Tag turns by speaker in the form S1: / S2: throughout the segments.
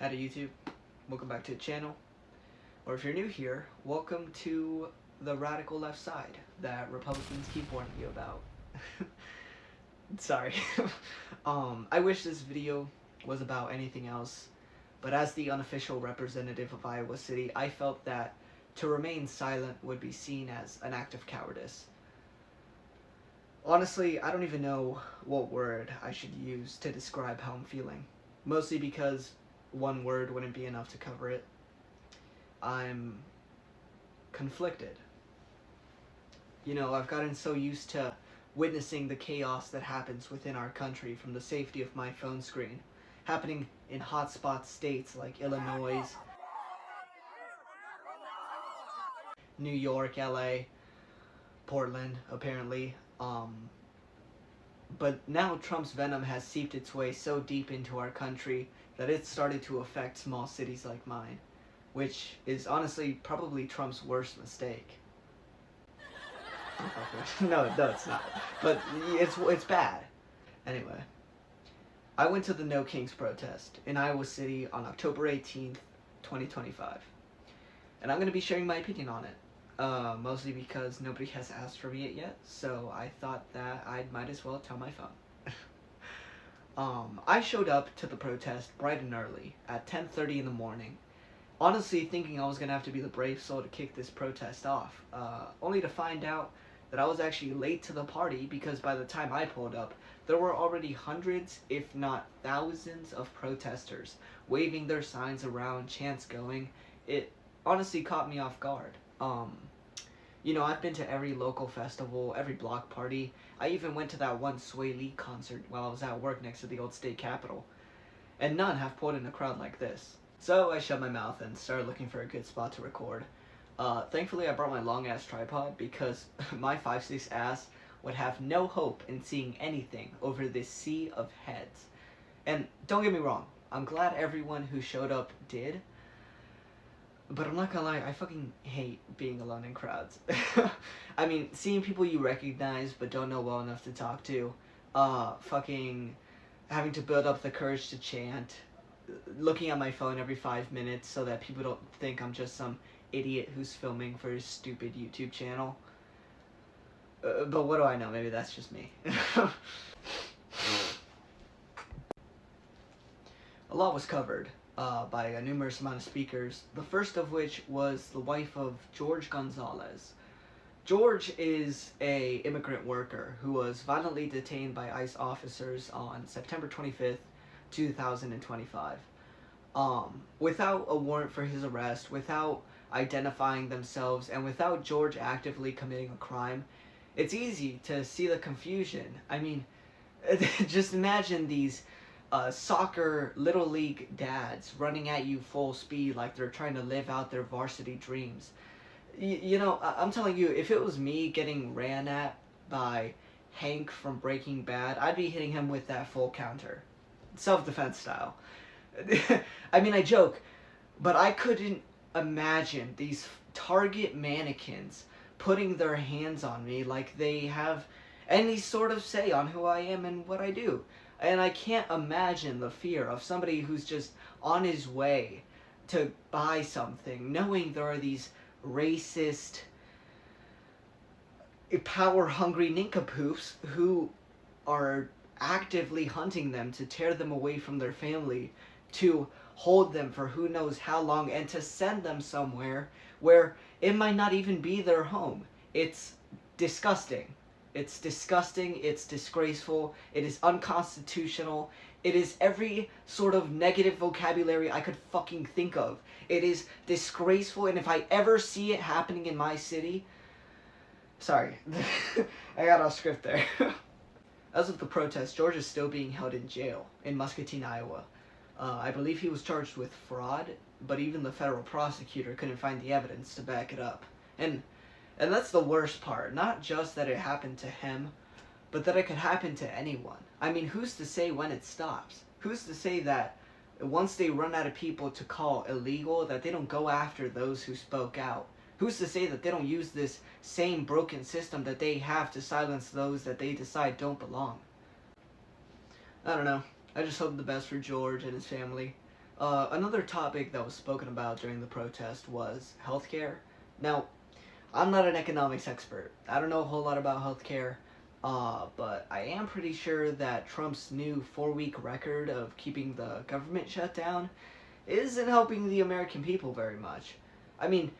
S1: Howdy YouTube, welcome back to the channel, or if you're new here, welcome to the radical left side that Republicans keep warning you about. Sorry. I wish this video was about anything else, but as the unofficial representative of Iowa City, I felt that to remain silent would be seen as an act of cowardice. Honestly, I don't even know what word I should use to describe how I'm feeling, mostly because one word wouldn't be enough to cover it. I'm conflicted. You know, I've gotten so used to witnessing the chaos that happens within our country from the safety of my phone screen, happening in hotspot states like Illinois, New York, LA, Portland, apparently. But now Trump's venom has seeped its way so deep into our country that it's started to affect small cities like mine, which is honestly probably Trump's worst mistake. No, it's not. But it's bad. Anyway, I went to the No Kings protest in Iowa City on October 18th, 2025. And I'm going to be sharing my opinion on it. Mostly because nobody has asked for it yet, so I thought that I might as well tell my phone. I showed up to the protest bright and early at 10:30 in the morning, honestly thinking I was going to have to be the brave soul to kick this protest off, only to find out that I was actually late to the party because by the time I pulled up, there were already hundreds, if not thousands, of protesters waving their signs around, chants going. It honestly caught me off guard. You know, I've been to every local festival, every block party. I even went to that one Sway Lee concert while I was at work next to the old state capitol. And none have pulled in a crowd like this. So I shut my mouth and started looking for a good spot to record. Thankfully I brought my long ass tripod because my 5'6" ass would have no hope in seeing anything over this sea of heads. And don't get me wrong, I'm glad everyone who showed up did. But I'm not gonna lie, I fucking hate being alone in crowds. I mean, seeing people you recognize but don't know well enough to talk to, fucking having to build up the courage to chant, looking at my phone every 5 minutes so that people don't think I'm just some idiot who's filming for his stupid YouTube channel. But what do I know, maybe that's just me. A lot was covered by a numerous amount of speakers, the first of which was the wife of George Gonzalez. George is an immigrant worker who was violently detained by ICE officers on September 25th, 2025. Without a warrant for his arrest, without identifying themselves, and without George actively committing a crime, it's easy to see the confusion. I mean, just imagine these soccer little league dads running at you full speed like they're trying to live out their varsity dreams. You know, I'm telling you, if it was me getting ran at by Hank from Breaking Bad, I'd be hitting him with that full counter. Self-defense style. I mean, I joke, but I couldn't imagine these Target mannequins putting their hands on me like they have any sort of say on who I am and what I do. And I can't imagine the fear of somebody who's just on his way to buy something, knowing there are these racist, power-hungry nincompoops who are actively hunting them to tear them away from their family, to hold them for who knows how long, and to send them somewhere where it might not even be their home. It's disgusting. It's disgusting, it's disgraceful, it is unconstitutional, it is every sort of negative vocabulary I could fucking think of. It is disgraceful, and if I ever see it happening in my city... Sorry, I got off script there. As of the protest, George is still being held in jail in Muscatine, Iowa. I believe he was charged with fraud, but even the federal prosecutor couldn't find the evidence to back it up. And that's the worst part, not just that it happened to him, but that it could happen to anyone. I mean, who's to say when it stops? Who's to say that once they run out of people to call illegal, that they don't go after those who spoke out? Who's to say that they don't use this same broken system that they have to silence those that they decide don't belong? I don't know. I just hope the best for George and his family. Another topic that was spoken about during the protest was healthcare. Now, I'm not an economics expert. I don't know a whole lot about healthcare, but I am pretty sure that Trump's new 4-week record of keeping the government shut down isn't helping the American people very much. I mean,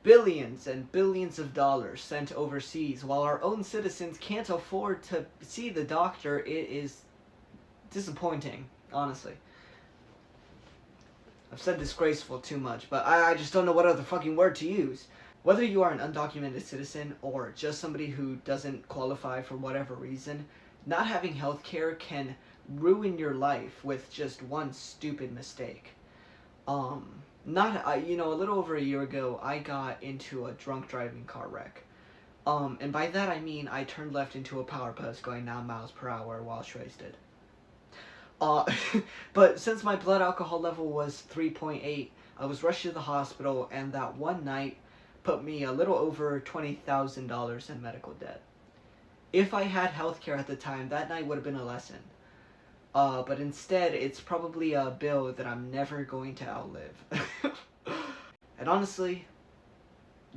S1: billions and billions of dollars sent overseas while our own citizens can't afford to see the doctor. It is disappointing, honestly. I've said disgraceful too much, but I just don't know what other fucking word to use. Whether you are an undocumented citizen or just somebody who doesn't qualify for whatever reason, not having health care can ruin your life with just one stupid mistake. A little over a year ago, I got into a drunk driving car wreck. And by that I mean I turned left into a power post going 9 miles per hour while wasted. But since my blood alcohol level was 3.8, I was rushed to the hospital, and that one night put me a little over $20,000 in medical debt. If I had healthcare at the time, that night would have been a lesson. But instead, it's probably a bill that I'm never going to outlive. And honestly,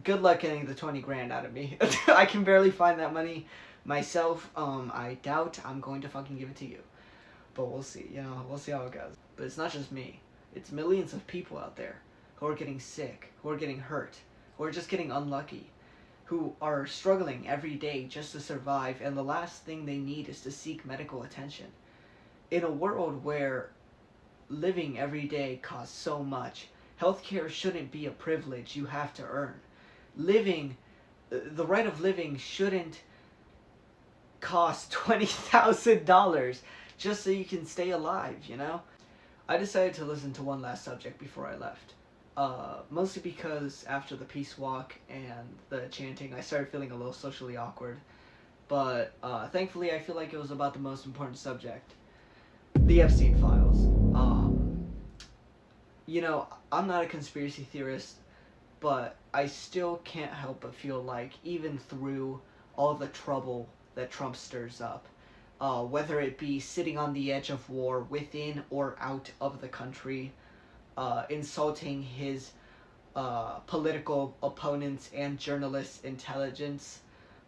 S1: good luck getting the 20 grand out of me. I can barely find that money myself. I doubt I'm going to fucking give it to you. But we'll see, we'll see how it goes. But it's not just me. It's millions of people out there who are getting sick, who are getting hurt, who are just getting unlucky, who are struggling every day just to survive, and the last thing they need is to seek medical attention. In a world where living every day costs so much, healthcare shouldn't be a privilege you have to earn. The right of living shouldn't cost $20,000 just so you can stay alive, I decided to listen to one last subject before I left. Mostly because after the peace walk and the chanting, I started feeling a little socially awkward. But thankfully, I feel like it was about the most important subject. The Epstein files. I'm not a conspiracy theorist, but I still can't help but feel like even through all the trouble that Trump stirs up, whether it be sitting on the edge of war within or out of the country, insulting his political opponents and journalists' intelligence,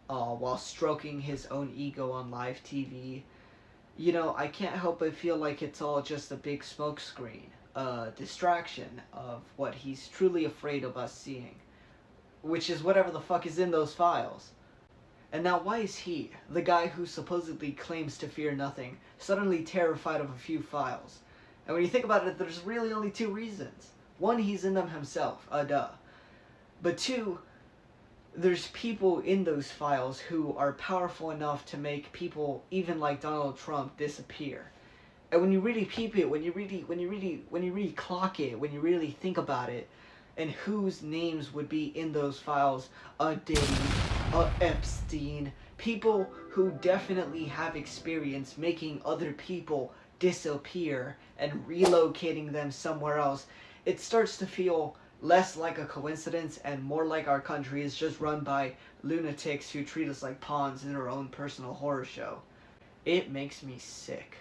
S1: while stroking his own ego on live TV. I can't help but feel like it's all just a big smokescreen, a distraction of what he's truly afraid of us seeing, which is whatever the fuck is in those files. And now why is he, the guy who supposedly claims to fear nothing, suddenly terrified of a few files? And when you think about it, there's really only 2 reasons. 1, he's in them himself, duh. But 2, there's people in those files who are powerful enough to make people even like Donald Trump disappear. And when you really peep it, when you really clock it, when you really think about it, and whose names would be in those files, a Diddy, a Epstein, people who definitely have experience making other people disappear and relocating them somewhere else, it starts to feel less like a coincidence and more like our country is just run by lunatics who treat us like pawns in their own personal horror show. It makes me sick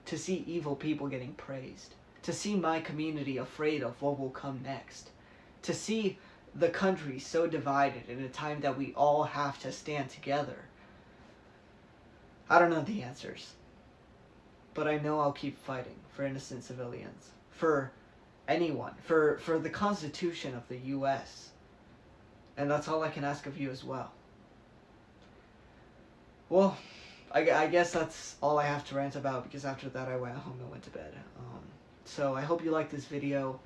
S1: to see evil people getting praised, to see my community afraid of what will come next, to see the country so divided in a time that we all have to stand together. I don't know the answers, but I know I'll keep fighting for innocent civilians, for anyone, for the Constitution of the U.S. And that's all I can ask of you as well. Well, I guess that's all I have to rant about, because after that I went home and went to bed. So I hope you liked this video.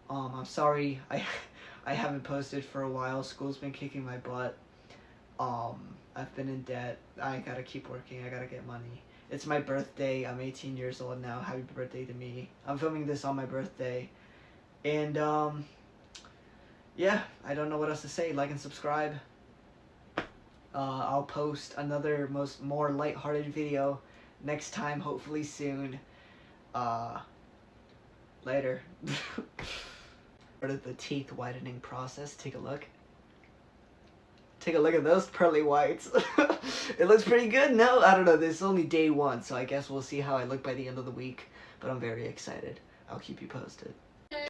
S1: I'm sorry I haven't posted for a while. School's been kicking my butt. I've been in debt. I gotta keep working. I gotta get money. It's my birthday. I'm 18 years old now. Happy birthday to me. I'm filming this on my birthday. And, yeah, I don't know what else to say. Like and subscribe. I'll post another more lighthearted video next time, hopefully soon. Later. Started the teeth whitening process. Take a look. Take a look at those pearly whites. It looks pretty good. No, I don't know. This is only day 1, so I guess we'll see how I look by the end of the week. But I'm very excited. I'll keep you posted.